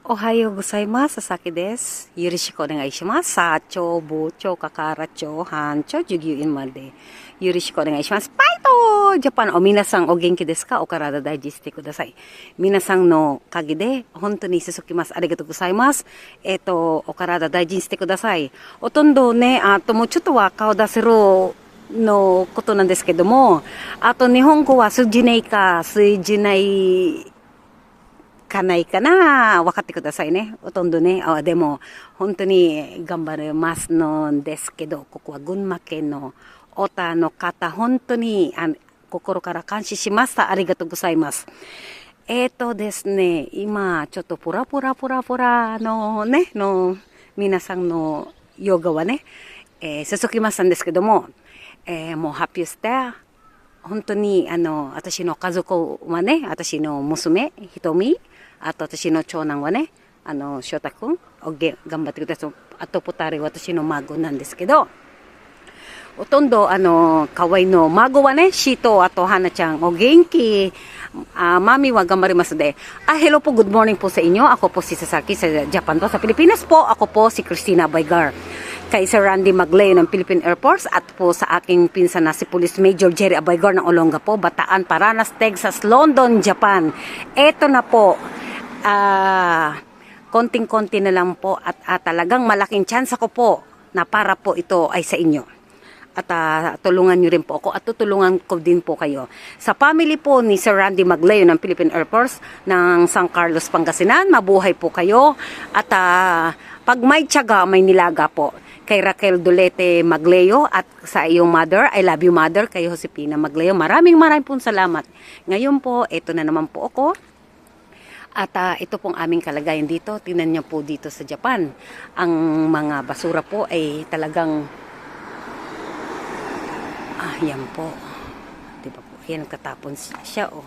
Ohayo gozaimasu, Sasaki desu. Yoroshiku onegaishimasu. Sacho, bocho, kakaracho, hancho, jugyuin made. Yoroshiku onegaishimasu. Paito! Japan, o minasan o genki desu ka? O karada daiji shite kudasai. Minasan no kage de, honto ni susukimasu. Arigatou gozaimasu. O karada daiji shite kudasai. Otondo ne, mo chotto wa kao daseruのことなんですけども、あと日本語は通じないか通じないかないかな、分かってくださいね。ほとんどね。でも本当に頑張りますのですけど、ここは群馬県のオタの方、本当に心から感謝しました。ありがとうございます。ですね、今ちょっとポラのね皆さんのヨガはね、続きましたんですけども、もう発表して本当に私の家族はね、私の娘ひとみ、あと私の長男はね、翔太くん頑張ってください。あと2人私の孫なんですけど、ほとんど可愛いの孫はね、シート、あと花ちゃんお元気。Mami wa gambar mas de. Hello po, good morning po sa inyo. Ako po si Sasaki sa Japan po. Sa Pilipinas po, ako po si Christina Baygar. Kay Sir Randy Magleo ng Philippine Air Force at po sa aking pinsan na si Police Major Jerry Abaygar ng Olonga po, Bataan, Paranas, Texas, London, Japan. Eto na po, konting-konti na lang po at talagang malaking chance ko po na para po ito ay sa inyo. At tulungan nyo rin po ako at tutulungan ko din po kayo. Sa family po ni Sir Randy Magleo ng Philippine Air Force ng San Carlos, Pangasinan, mabuhay po kayo. At pag may tiyaga, may nilaga po. Kay Raquel Dolete Magleo at sa iyong mother, I love you mother, kay Josepina Magleo. Maraming pong salamat. Ngayon po, ito na naman po ako. At ito pong aming kalagayan dito. Tingnan niyo po dito sa Japan. Ang mga basura po ay talagang yan po. Diba po? Yan, katapon siya, oh.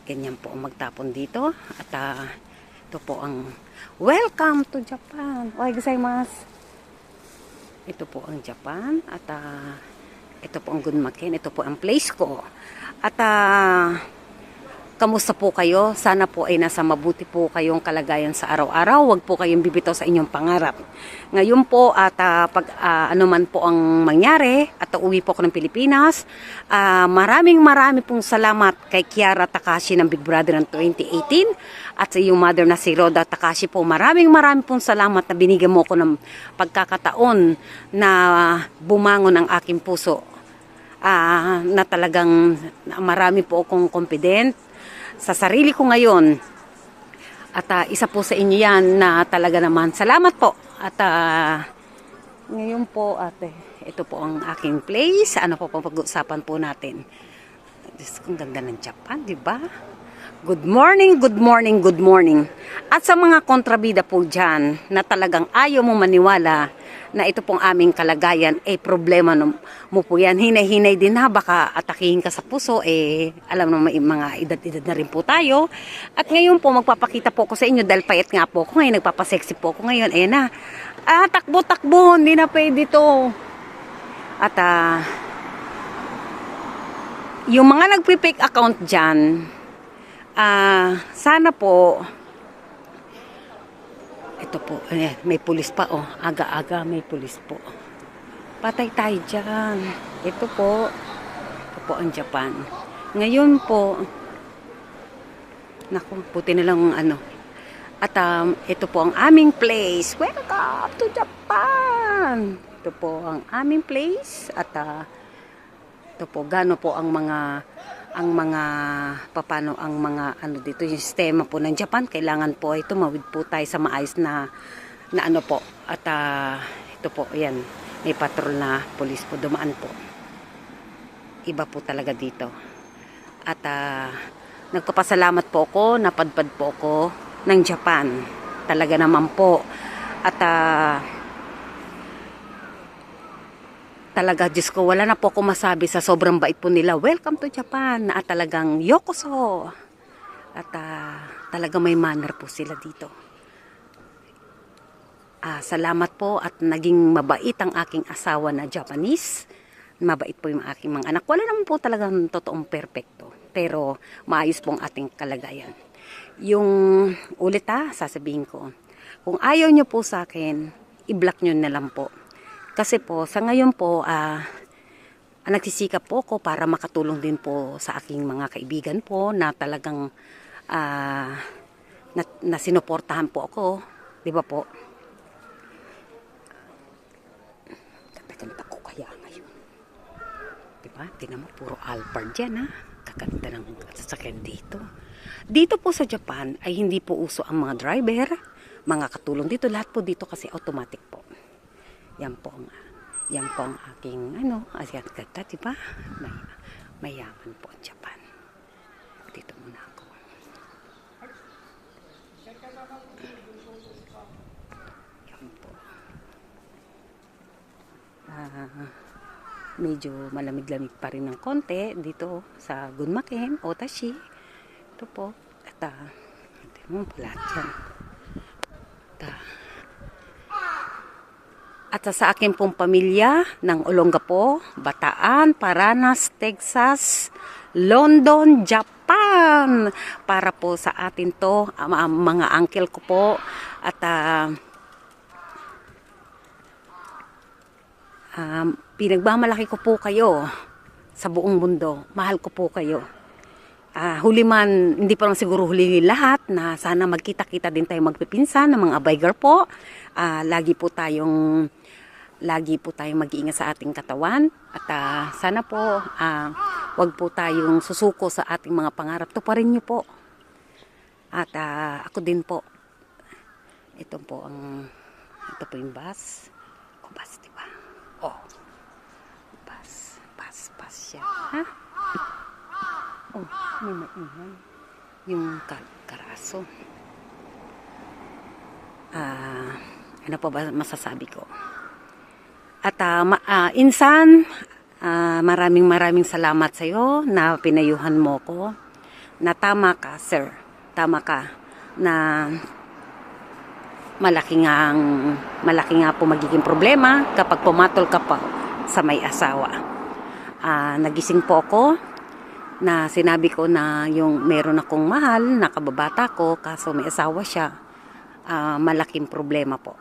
Ganyan po ang magtapon dito. At ito po ang welcome to Japan. Ohayo gozaimasu. Ito po ang Japan. At ito po ang Gunmaken. Ito po ang place ko. At kamusta po kayo? Sana po ay nasa mabuti po kayong kalagayan sa araw-araw. Huwag po kayong bibitaw sa inyong pangarap. Ngayon po at pag ano man po ang mangyari at uwi po ako ng Pilipinas, maraming pong salamat kay Kiara Takashi ng Big Brother ng 2018 at sa iyong mother na si Roda Takashi po. Maraming pong salamat na binigyan mo ko ng pagkakataon na bumangon ang aking puso. Na talagang marami po akong confident sa sarili ko ngayon. At isa po sa inyo yan na talaga naman. Salamat po. At ngayon po, ito po ang aking place. Ano po pag-uusapan po natin? Diyos, kung ganda ng Japan, di ba? Good morning, good morning, good morning. At sa mga kontrabida po dyan na talagang ayaw mo maniwala na ito pong aming kalagayan, problema mo po yan. Hinay-hinay din na, baka atakihin ka sa puso, alam mo may mga edad-edad na rin po tayo. At ngayon po, magpapakita po ko sa inyo, dahil payat nga po ako ngayon, nagpapasexy po ako ngayon, na, takbo-takbo, hindi na pwede to. At, yung mga nagpi-fake account dyan, sana po, ito po, may pulis pa, aga-aga may pulis po. Patay tayo dyan. Ito po ang Japan. Ngayon po, naku, puti na lang At ito po ang aming place. Welcome to Japan! Ito po ang aming place. At ito po, gano po ang mga paano ang mga dito yung sistema po ng Japan. Kailangan po ay tumawid po tayo sa maayos na po. At ito po, ayan, may patrol na polis po dumaan po. Iba po talaga dito. At nagpapasalamat po ako, napadpad po ako ng Japan. Talaga naman po. At talaga, Diyos ko, wala na po ako masabi sa sobrang bait po nila. Welcome to Japan. At talagang yokoso. At talaga may manner po sila dito. Salamat po at naging mabait ang aking asawa na Japanese. Mabait po yung aking mga anak. Wala naman po talagang totoong perfecto. Pero maayos po ang ating kalagayan. Yung ulit sasabihin ko. Kung ayaw nyo po sa akin, i-block nyo na lang po. Kasi po, sa ngayon po, nagsisikap po ako para makatulong din po sa aking mga kaibigan po na talagang na sinuportahan po ako. Di ba po? Kakanta ko kaya ngayon. Di ba? Tingnan mo, puro Alphard yan Kakanta ng sasakyan dito. Dito po sa Japan ay hindi po uso ang mga driver, mga katulong dito. Lahat po dito kasi automatic po. Yan po ang aking Asian ganda, di ba? Mayaman po ang Japan. Dito muna ako. Yan po. Medyo malamig-lamig pa rin ng konti dito sa Gunmaken, Otashi. Ito po. At ito mo lahat yan. At sa akin pong pamilya ng Olongapo, Bataan, Paranas, Texas, London, Japan. Para po sa atin to, mga uncle ko po. At pinagmamalaki ko po kayo sa buong mundo. Mahal ko po kayo. Huli man, hindi pa lang siguro huli lahat na sana magkita-kita din tayo magpipinsan ng mga abaygar po. Lagi po tayong mag-iingat sa ating katawan. At sana po, wag po tayong susuko sa ating mga pangarap. Tuparin niyo po. At ako din po. Ito po yung bus. Bus, diba? Bus siya. May maingay. Yung karaso. Ano pa ba masasabi ko? At insan, maraming salamat sa iyo na pinayuhan mo ko. Na tama ka, sir. Tama ka. Na malaki nga po magiging problema kapag pumatol ka pa sa may asawa. Nagising po ako na sinabi ko na yung meron akong mahal na kababata ko kaso may asawa siya. Malaking problema po.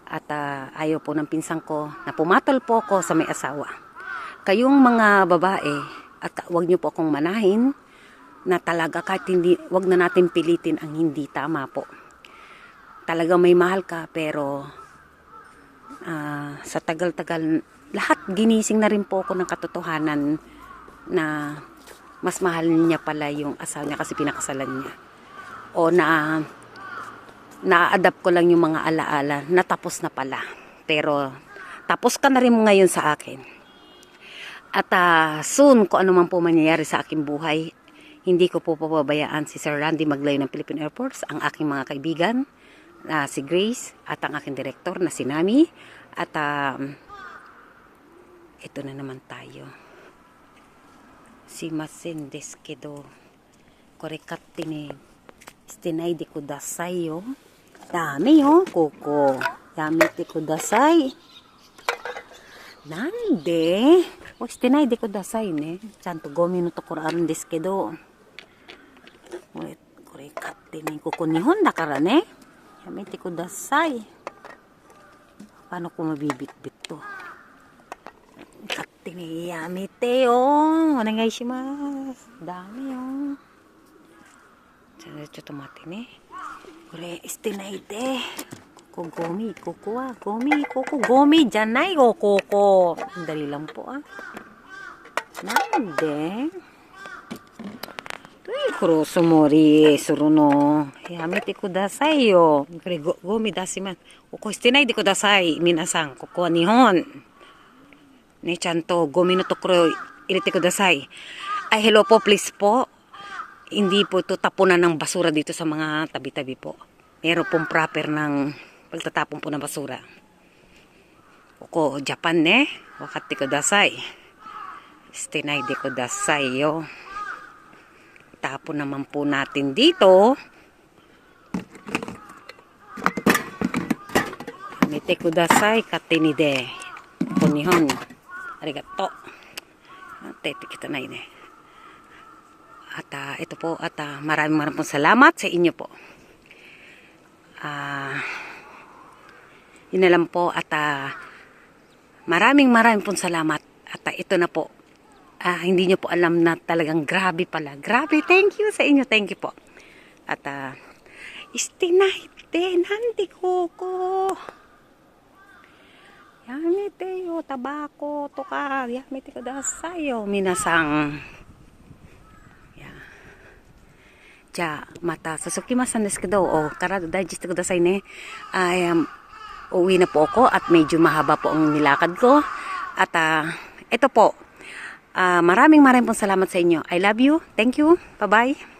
At ayaw po ng pinsang ko na pumatol po ako sa may asawa. Kayong mga babae, at wag niyo po akong manahin na talaga kahit wag na natin pilitin ang hindi tama po. Talaga may mahal ka pero sa tagal-tagal lahat ginising na rin po ako ng katotohanan na mas mahal niya pala yung asawa niya kasi pinakasalan niya. O na-adapt ko lang yung mga alaala na tapos na pala. Pero tapos ka na rin ngayon sa akin. At soon, kung ano man po mangyayari sa aking buhay, hindi ko po pababayaan si Sir Randy Maglayo ng Philippine Air Force, ang aking mga kaibigan, si Grace, at ang aking director na si Nami. At ito na naman tayo. Simasen desu kedo, korekatte ne shitenai de kudasai yo. Dami koko. Yamete kudasai. Nande? Shitenai de kudasai ne. Chanto gomi no tokoro aru desu kedo. Korekatte ne koko nihon dakara ne. Yamete kudasai. Paano ko mabibit-bit to? Katte ne yamete yo. Onegai shimasu. Dami yo.ちょっと待ってね。これ捨てないで。ここゴミ、ここはゴミ、ここゴミじゃないよ、ここ。Dali lang poなんで黒そもりするのやめてくださいよ。これゴミ出します。ここ捨てないでください。皆さん、ここは日本。ね、ちゃんとゴミのところ入れてください。Hello po, please po. Hindi po ito tapunan ng basura dito sa mga tabi-tabi po. Meron pong proper ng pagtatapon po ng basura. Oko, Japan ne. Wakati kudasai. Shitenai de kudasai yo. Tapon naman po natin dito. Mete kudasai katini de. Konihon. Arigato. Tete kita na ne. At ito po, at maraming pong salamat sa inyo po. Yun na lang po, at maraming pong salamat. At ito na po, hindi nyo po alam na talagang grabe pala. Grabe, thank you sa inyo, thank you po. At istinaite, nanti ko. Yamete yo, tabako, toka, yamete ko dasayo, minasang. Ja, mata sasukimasan desu kedo, karada digest ko dasay ne. Uwi na po ako at medyo mahaba po ang nilakad ko. At ito po, maraming pong salamat sa inyo. I love you. Thank you. Bye-bye.